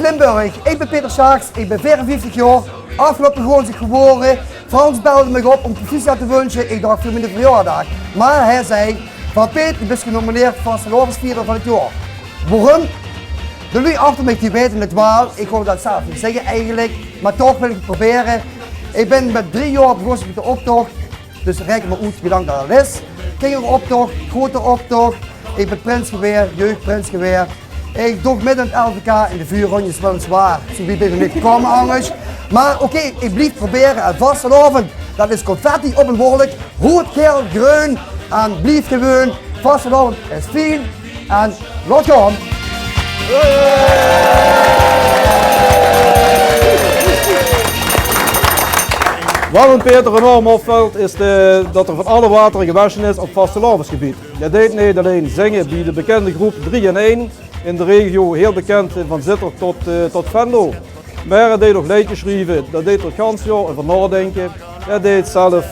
Limburg. Ik ben Peter Schaaks, ik ben 54 jaar. Afgelopen woensdag geboren. Frans belde me op om proficiat te wensen. Ik dacht voor mijn verjaardag. Maar hij zei, van Peter, je bent genomineerd voor Vastelovensvierder van het jaar. Waarom? De lui achter mij die weten het wel. Ik wil dat zelf niet zeggen eigenlijk. Maar toch wil ik het proberen. Ik ben met 3 jaar begonnen met de optocht. Dus reken me uit hoe lang dat al is. Kinderoptocht, grote optocht. Ik ben prins geweest, jeugdprins geweest. Ik doe midden in het LVK in de vuurrondjes wel zwaar. Zo wie ben ik niet gekomen anders. Maar oké, ik blijf proberen. En vastelovend, dat is confetti op een woordelijk. Rood, geel, groen. En blijf gewoon. Vastelovend is fijn. En laat gaan. Wat een Peter enorm opvalt is dat er van alle wateren gewassen is op vastelovensgebied. Hij deed niet alleen zingen bij de bekende groep 3 in 1 in de regio, heel bekend van Zitter tot Venlo. Maar hij deed ook liedjes schrijven, dat deed er gans jaar over nadenken. Hij deed zelf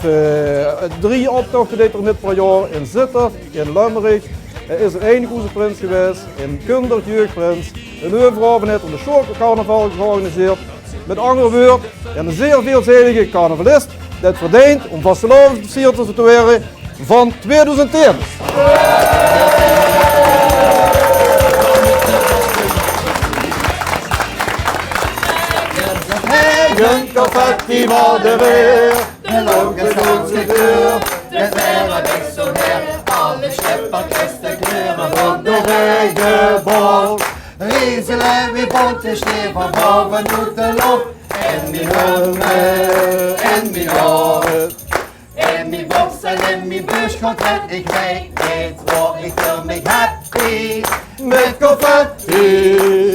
3 optochten deed er net per jaar in Zitter, in Limburg. Hij is een enige prins geweest, in Kundert jeugdprins. Een overavond heeft er de Schoolcarnaval georganiseerd. Met andere woorden, een zeer veelzijdige carnavalist dat verdient om vastelovensversierd te worden van 2010. Een confetti worden weer, de lopen ons deur. Het verre weg zo her, alle scheppertjes te kleuren van de regenboog. Riezelen wie bonte sneeuw van boven doet de loop. En mijn handen, en mijn hoofd. En mijn borst en mijn bus komt het, ik weet niet waar ik wil me happy. Met confetti.